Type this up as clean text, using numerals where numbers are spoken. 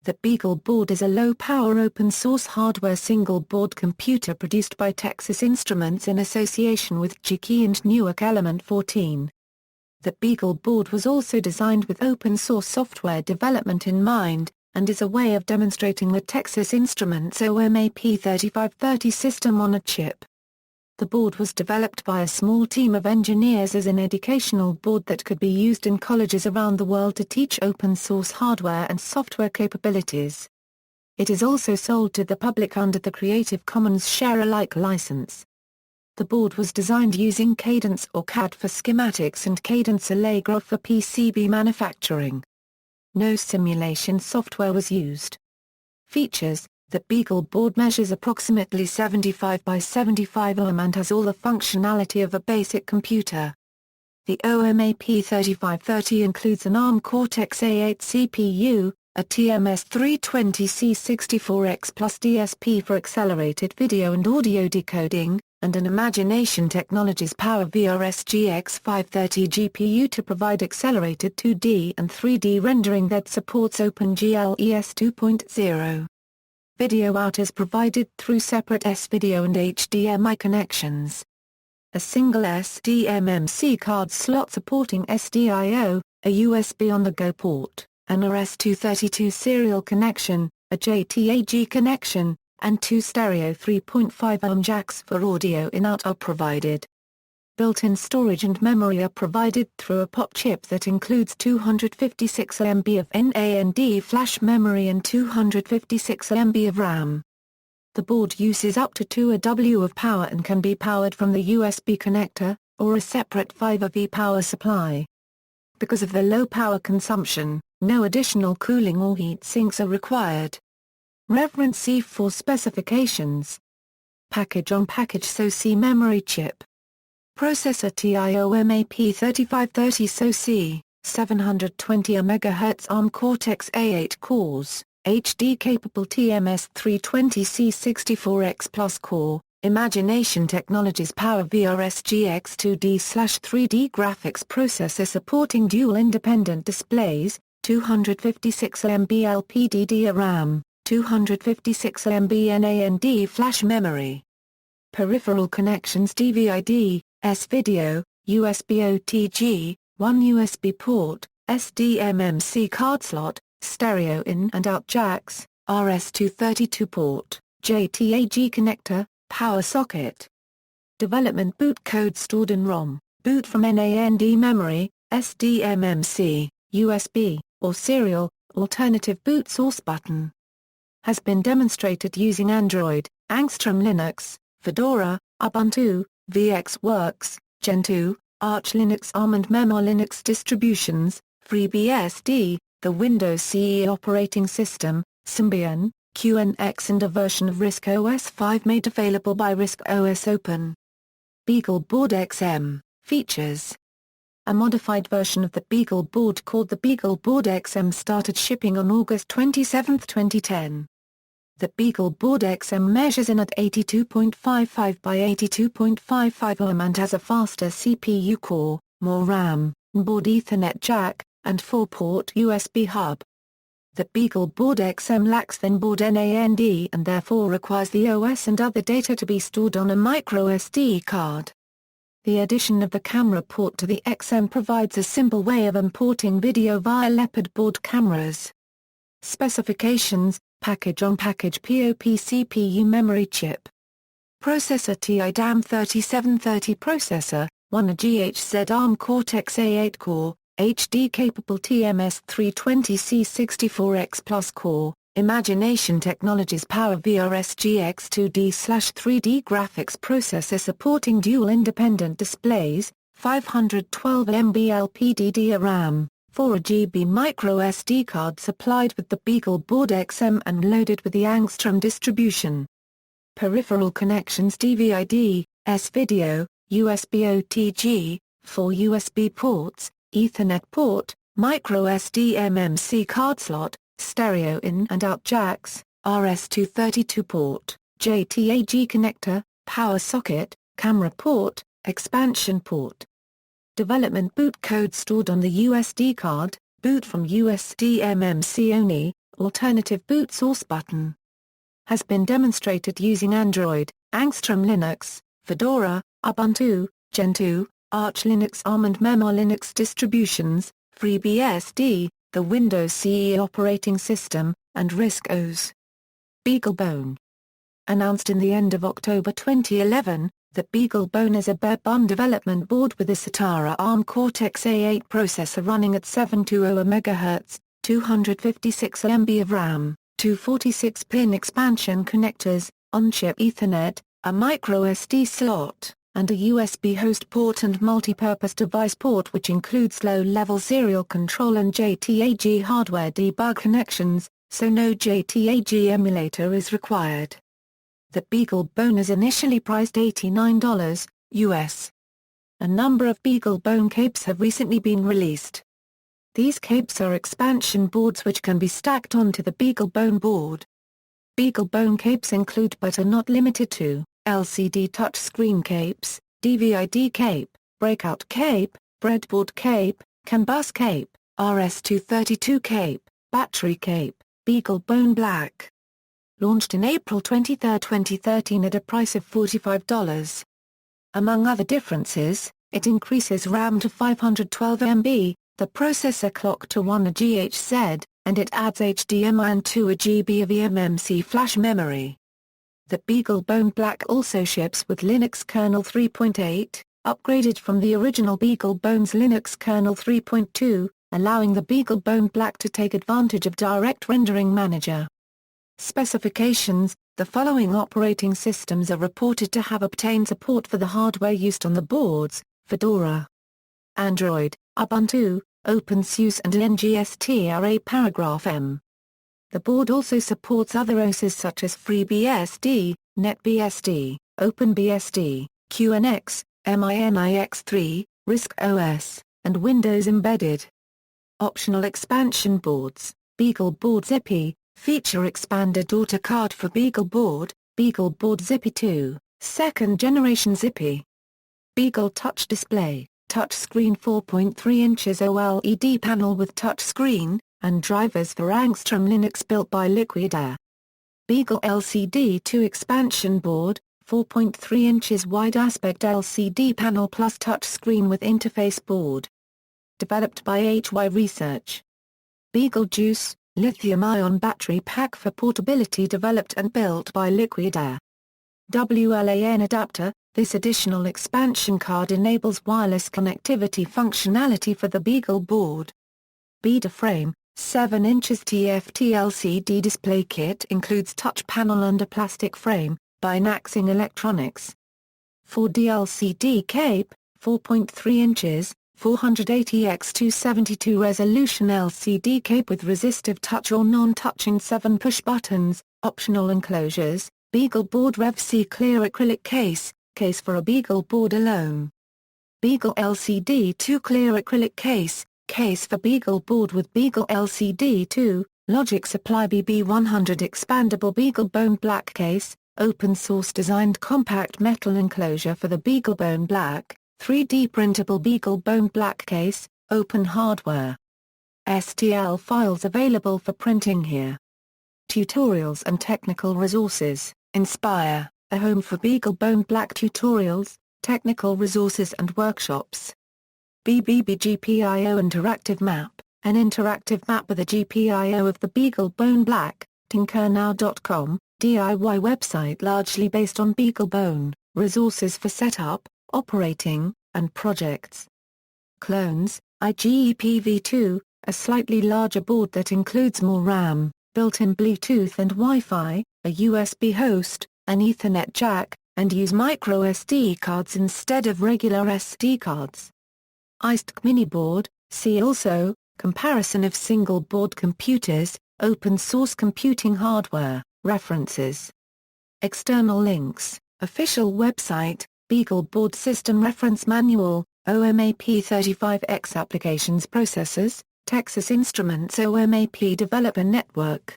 The BeagleBoard is a low-power open-source hardware single-board computer produced by Texas Instruments in association with G-Key and Newark Element 14. The BeagleBoard was also designed with open-source software development in mind, and is a way of demonstrating the Texas Instruments OMAP3530 system on a chip. The board was developed by a small team of engineers as an educational board that could be used in colleges around the world to teach open-source hardware and software capabilities. It is also sold to the public under the Creative Commons Share-alike license. The board was designed using Cadence or CAD for schematics and Cadence Allegro for PCB manufacturing. No simulation software was used. Features: the BeagleBoard measures approximately 75 by 75 mm and has all the functionality of a basic computer. The OMAP3530 includes an ARM Cortex-A8 CPU, a TMS320C64X plus DSP for accelerated video and audio decoding, and an Imagination Technologies PowerVRS GX530 GPU to provide accelerated 2D and 3D rendering that supports OpenGL ES 2.0. Video out is provided through separate S-Video and HDMI connections. A single SDMMC card slot supporting SDIO, a USB on-the-go port, an RS-232 serial connection, a JTAG connection, and two stereo 3.5 ohm jacks for audio in-out are provided. Built-in storage and memory are provided through a POP chip that includes 256 MB of NAND flash memory and 256 MB of RAM. The board uses up to 2 AW of power and can be powered from the USB connector, or a separate 5V power supply. Because of the low power consumption, no additional cooling or heat sinks are required. Reference C for specifications. Package-on-package SoC memory chip. Processor TIOMAP3530 SoC, 720 MHz ARM Cortex-A8 cores, HD-capable TMS320C64X Plus core, Imagination Technologies PowerVRS GX2D/3D graphics processor supporting dual independent displays, 256 MB LPDDR RAM, 256 MB NAND flash memory. Peripheral Connections DVD, S-Video, USB OTG, 1 USB port, SDMMC card slot, stereo in and out jacks, RS-232 port, JTAG connector, power socket. Development boot code stored in ROM, boot from NAND memory, SDMMC, USB, or serial, alternative boot source button. Has been demonstrated using Android, Angstrom Linux, Fedora, Ubuntu, VxWorks, Gentoo, Arch Linux ARM and Memor Linux distributions, FreeBSD, the Windows CE operating system, Symbian, QNX and a version of RISC-OS 5 made available by RISC-OS Open. BeagleBoard XM, features. A modified version of the BeagleBoard called the BeagleBoard XM started shipping on August 27, 2010. The BeagleBoard XM measures in at 82.55 by 82.55 ohm and has a faster CPU core, more RAM, board Ethernet jack, and 4-port USB hub. The BeagleBoard XM lacks thin-board NAND and therefore requires the OS and other data to be stored on a microSD card. The addition of the camera port to the XM provides a simple way of importing video via Leopard board cameras. Specifications: package-on-package POP CPU memory chip. Processor TI-DAM3730 processor, 1 a GHz ARM Cortex-A8 core, HD-capable TMS320C64X Plus core, Imagination Technologies PowerVRS GX2D/3D graphics processor supporting dual independent displays, 512 MB LPDDR RAM, 4 GB microSD card supplied with the BeagleBoard XM and loaded with the Angstrom distribution. Peripheral Connections DVD, S-Video, USB OTG, 4 USB ports, Ethernet port, microSD MMC card slot, stereo in and out jacks, RS-232 port, JTAG connector, power socket, camera port, expansion port. Development boot code stored on the USD card, boot from USD MMC only, alternative boot source button. Has been demonstrated using Android, Angstrom Linux, Fedora, Ubuntu, Gentoo, Arch Linux ARM and Memar Linux distributions, FreeBSD, the Windows CE operating system, and RISC-OS. Beaglebone. Announced in the end of October 2011, that Beaglebone is a bare-bone development board with a Satara ARM Cortex-A8 processor running at 720 MHz, 256 MB of RAM, two 46-pin expansion connectors, on-chip Ethernet, a microSD slot, and a USB host port and multi-purpose device port which includes low-level serial control and JTAG hardware debug connections, so no JTAG emulator is required. The Beaglebone is initially priced $89 US. A number of Beaglebone capes have recently been released. These capes are expansion boards which can be stacked onto the Beaglebone board. Beaglebone capes include but are not limited to LCD touchscreen capes, DVD cape, breakout cape, breadboard cape, CAN bus cape, RS-232 cape, battery cape, Beaglebone Black. Launched in April 23, 2013 at a price of $45. Among other differences, it increases RAM to 512 MB, the processor clock to 1 GHz, and it adds HDMI and 2 GB of eMMC flash memory. The Beaglebone Black also ships with Linux kernel 3.8, upgraded from the original Beaglebone's Linux kernel 3.2, allowing the Beaglebone Black to take advantage of Direct Rendering Manager. Specifications: the following operating systems are reported to have obtained support for the hardware used on the boards: Fedora, Android, Ubuntu, OpenSUSE and NGSTRA Paragraph M. The board also supports other OSes such as FreeBSD, NetBSD, OpenBSD, QNX, MINIX3, RISC-OS, and Windows Embedded. Optional expansion boards: BeagleBoard Zippy, feature expanded daughter card for BeagleBoard, BeagleBoard Zippy 2, second generation Zippy. Beagle Touch Display, touchscreen 4.3 inches OLED panel with touchscreen, and drivers for Angstrom Linux built by Liquid Air. Beagle LCD 2 expansion board, 4.3 inches wide aspect LCD panel plus touchscreen with interface board. Developed by HY Research. Beagle Juice, lithium-ion battery pack for portability developed and built by Liquid Air. WLAN adapter, this additional expansion card enables wireless connectivity functionality for the BeagleBoard. Beader frame, 7 inches TFT LCD display kit includes touch panel and a plastic frame, by Naxing Electronics. 4D LCD cape, 4.3 inches, 480x272 resolution LCD cape with resistive touch or non-touching 7 push buttons, optional enclosures, BeagleBoard Rev C clear acrylic case, case for a BeagleBoard alone. Beagle LCD 2 clear acrylic case, case for BeagleBoard with Beagle LCD 2, logic supply BB100 expandable Beaglebone Black case, open source designed compact metal enclosure for the Beaglebone Black, 3D printable Beaglebone Black case, open hardware. STL files available for printing here. Tutorials and technical resources: Inspire, a home for Beaglebone Black tutorials, technical resources and workshops. BBB-GPIO Interactive Map, an interactive map with a GPIO of the Beaglebone Black, tinkernow.com, DIY website largely based on Beaglebone, resources for setup, operating, and projects. Clones, IGEP-V2, a slightly larger board that includes more RAM, built-in Bluetooth and Wi-Fi, a USB host, an Ethernet jack, and use microSD cards instead of regular SD cards. ISTC Mini Board, see also, comparison of single-board computers, open-source computing hardware, references. External links, official website, BeagleBoard System Reference Manual, OMAP35X Applications Processors, Texas Instruments OMAP Developer Network.